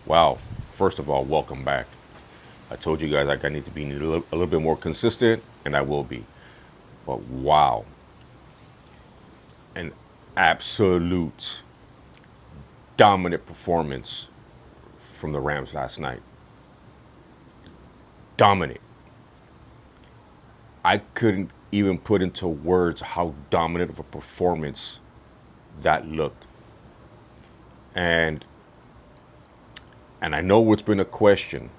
Wow. First of all, welcome back. I told you guys like I need to be a little bit more consistent, and I will be. But wow, an absolute dominant performance from the Rams last night. Dominant. I couldn't even put into words how dominant of a performance that looked. And and I know it's been a question,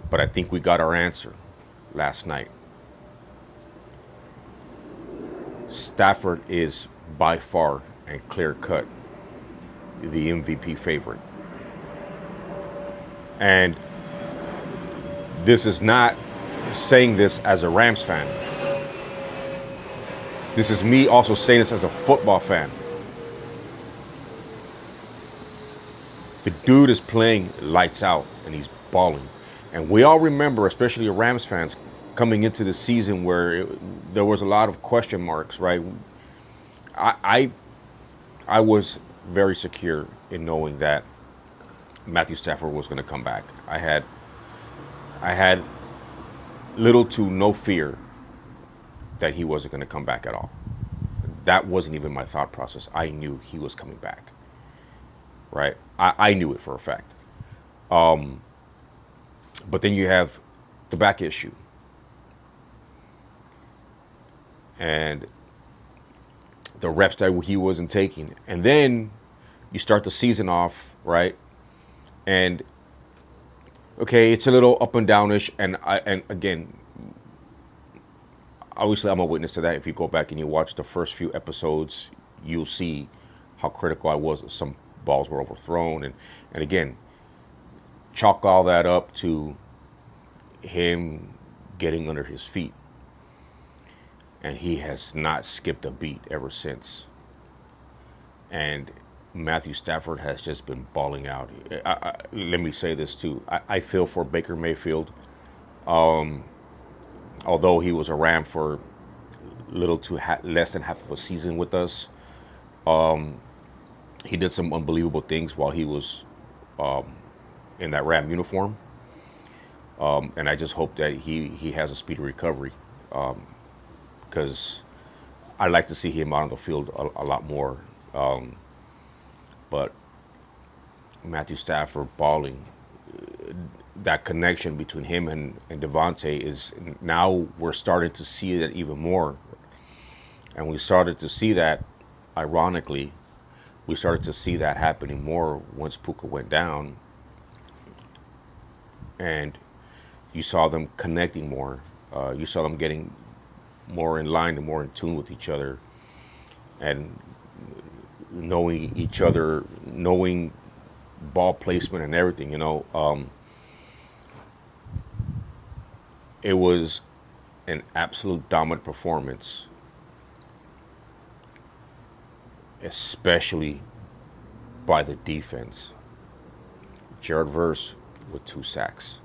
but I think we got our answer last night. Stafford is by far and clear cut the MVP favorite. And this is not saying this as a Rams fan. This is me also saying this as a football fan. The dude is playing lights out and he's balling. And we all remember, especially Rams fans, coming into the season where there was a lot of question marks, right? I was very secure in knowing that Matthew Stafford was going to come back. I had little to no fear that he wasn't going to come back at all. That wasn't even my thought process. I knew he was coming back, right? I knew it for a fact. But then you have the back issue. And the reps that he wasn't taking. And then you start the season off, right? And okay, it's a little up and downish. And again, obviously I'm a witness to that. If you go back and you watch the first few episodes, you'll see how critical I was. Some balls were overthrown. And again, chalk all that up to him getting under his feet. And he has not skipped a beat ever since. And Matthew Stafford has just been balling out. Let me say this too. I feel for Baker Mayfield. Although he was a Ram for little to less than half of a season with us, he did some unbelievable things while he was in that Ram uniform. And I just hope that he has a speedy recovery. Because I'd like to see him out on the field a lot more. But Matthew Stafford balling, that connection between him and Devontae is now we're starting to see that even more. And we started to see that, ironically, we started to see that happening more once Puka went down. And you saw them connecting more. You saw them getting more in line and more in tune with each other, and knowing each other, knowing ball placement and everything. It was an absolute dominant performance, especially by the defense. Jared Verse with 2 sacks.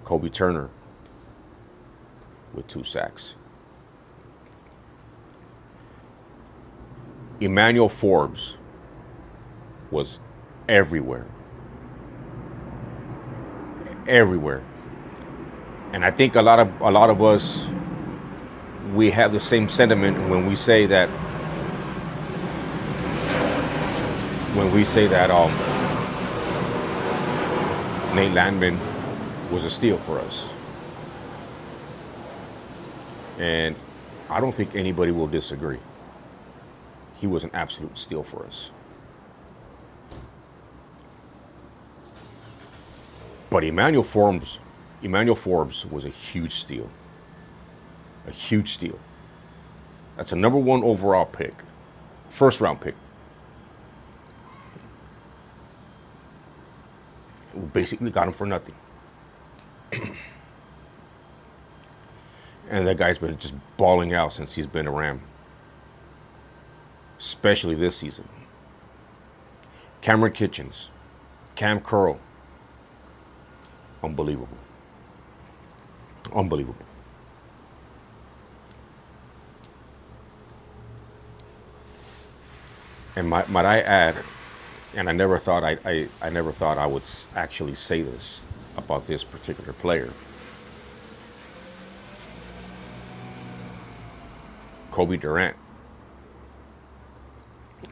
Kobe Turner with 2 sacks. Emmanuel Forbes was everywhere. Everywhere. And I think a lot of us, we have the same sentiment when we say that Nate Landman was a steal for us. And I don't think anybody will disagree. He was an absolute steal for us. But Emmanuel Forbes was a huge steal. A huge steal. That's a number 1 overall pick. First round pick. We basically got him for nothing. And that guy's been just balling out since he's been a Ram. Especially this season. Cameron Kitchens. Cam Curl. Unbelievable. Unbelievable. And might I add, and I never thought I would actually say this about this particular player. Kobe Durant.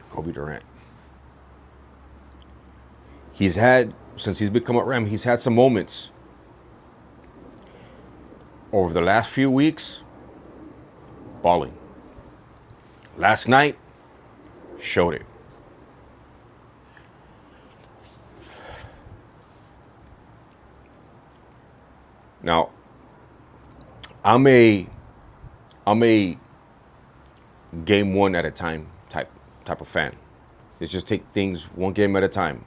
Kobe Durant. He's had, since he's become a Ram, he's had some moments over the last few weeks, balling. Last night, showed it. Now, I'm a game one at a time type of fan. Let's just take things one game at a time.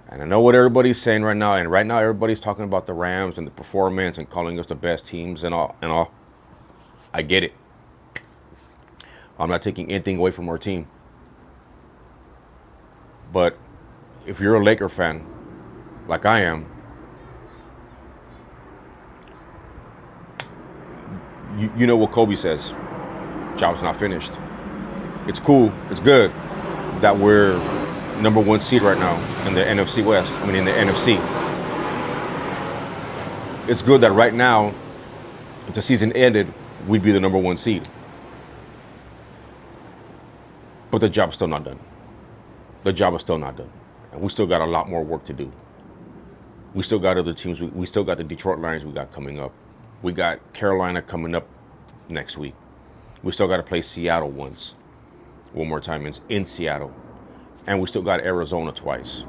And I know what everybody's saying right now, and right now everybody's talking about the Rams and the performance and calling us the best teams and all. I get it. I'm not taking anything away from our team. But if you're a Laker fan, like I am, you know what Kobe says. Job's not finished. It's cool. It's good that we're number one seed right now in the NFC West. I mean, in the NFC. It's good that right now, if the season ended, we'd be the number one seed. But the job's still not done. The job is still not done. And we still got a lot more work to do. We still got other teams. We still got the Detroit Lions we got coming up. We got Carolina coming up next week. We still got to play Seattle one more time in Seattle. And we still got Arizona twice.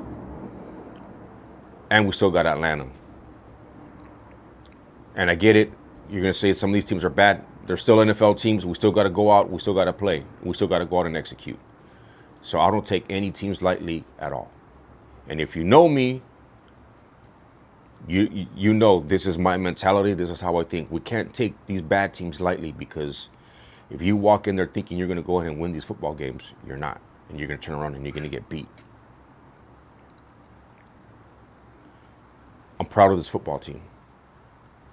And we still got Atlanta. And I get it. You're going to say some of these teams are bad. They're still NFL teams. We still got to go out. We still got to play. We still got to go out and execute. So I don't take any teams lightly at all. And if you know me, you know this is my mentality. This is how I think. We can't take these bad teams lightly, because if you walk in there thinking you're going to go ahead and win these football games, you're not. And you're going to turn around and you're going to get beat. I'm proud of this football team.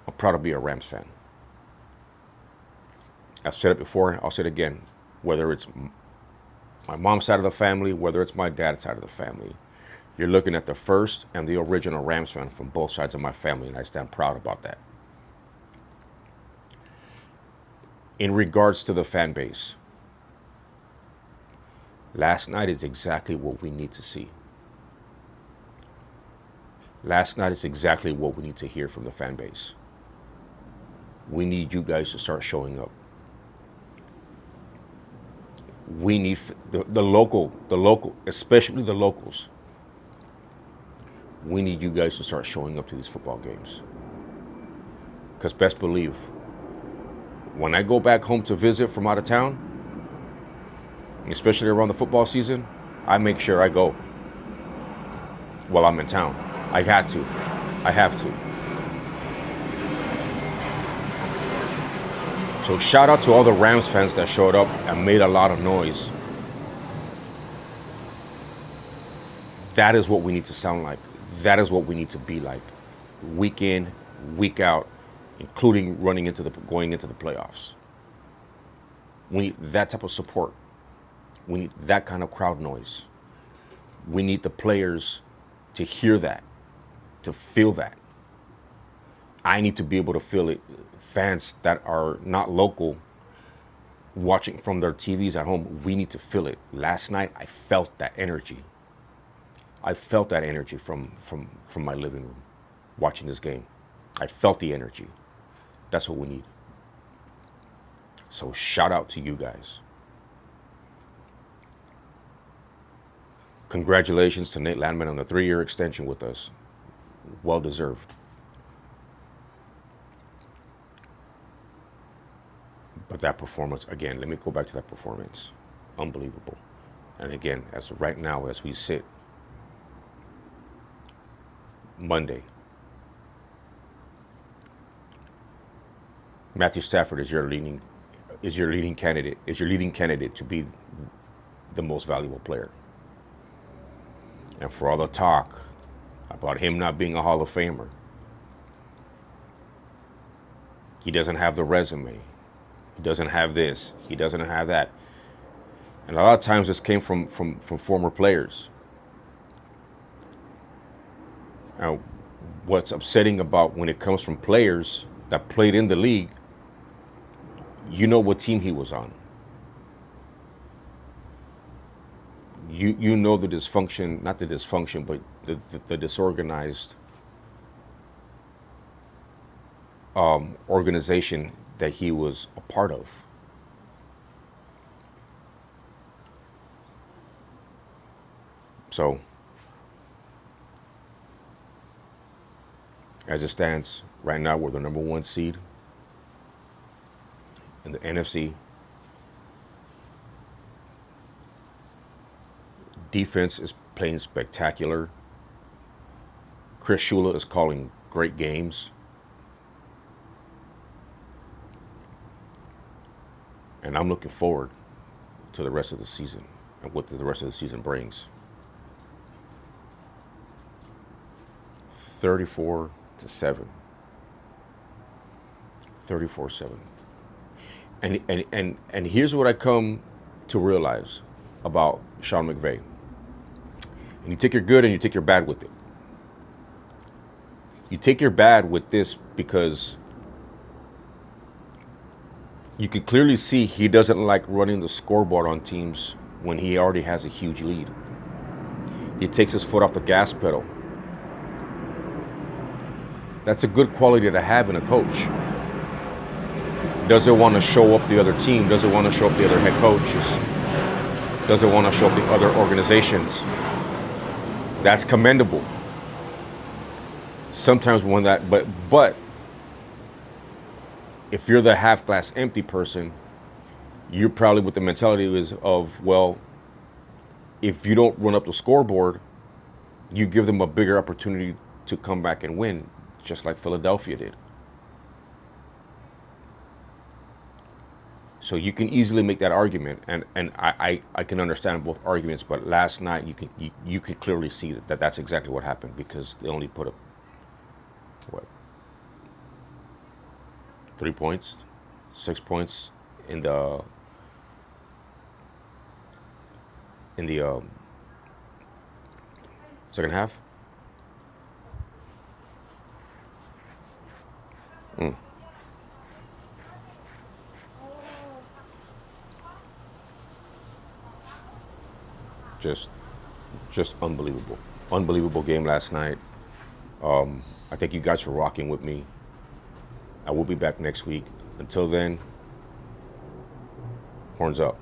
I'm proud to be a Rams fan. I've said it before. I'll say it again. Whether it's my mom's side of the family, whether it's my dad's side of the family, you're looking at the first and the original Rams fan from both sides of my family, and I stand proud about that. In regards to the fan base, last night is exactly what we need to see. Last night is exactly what we need to hear from the fan base. We need you guys to start showing up. We need the local, especially the locals. We need you guys to start showing up to these football games. Because best believe, when I go back home to visit from out of town, especially around the football season, I make sure I go while I'm in town. I have to. So shout out to all the Rams fans that showed up and made a lot of noise. That is what we need to sound like. That is what we need to be like. Week in, week out, including going into the playoffs. We need that type of support. We need that kind of crowd noise. We need the players to hear that, to feel that. I need to be able to feel it. Fans that are not local, watching from their TVs at home, we need to feel it. Last night, I felt that energy. I felt that energy from my living room, watching this game. I felt the energy. That's what we need. So shout out to you guys. Congratulations to Nate Landman on the 3-year extension with us. Well deserved. But that performance, again, let me go back to that performance. Unbelievable. And again, as of right now, as we sit, Monday, Matthew Stafford is your leading candidate to be the most valuable player. And for all the talk about him not being a Hall of Famer, he doesn't have the resume. He doesn't have this. He doesn't have that. And a lot of times this came from former players. Now, what's upsetting about when it comes from players that played in the league, you know what team he was on. You know the dysfunction, not the dysfunction, but the disorganized organization that he was a part of. So, as it stands right now, we're the number 1 seed in the NFC. Defense is playing spectacular. Chris Shula is calling great games. And I'm looking forward to the rest of the season and what the rest of the season brings. 34-7. 34-7. And here's what I come to realize about Sean McVay. And you take your good and you take your bad with it. You take your bad with this because you can clearly see he doesn't like running the scoreboard on teams when he already has a huge lead. He takes his foot off the gas pedal. That's a good quality to have in a coach. Doesn't want to show up the other team, doesn't want to show up the other head coaches, doesn't want to show up the other organizations. That's commendable. Sometimes when that, but if you're the half glass empty person, you're probably with the mentality of, well, if you don't run up the scoreboard, you give them a bigger opportunity to come back and win, just like Philadelphia did. So you can easily make that argument, and I can understand both arguments. But last night you could clearly see that's exactly what happened, because they only put up 3 points, 6 points in the second half. Just unbelievable game last night. I thank you guys for rocking with me. I will be back next week. Until then, horns up.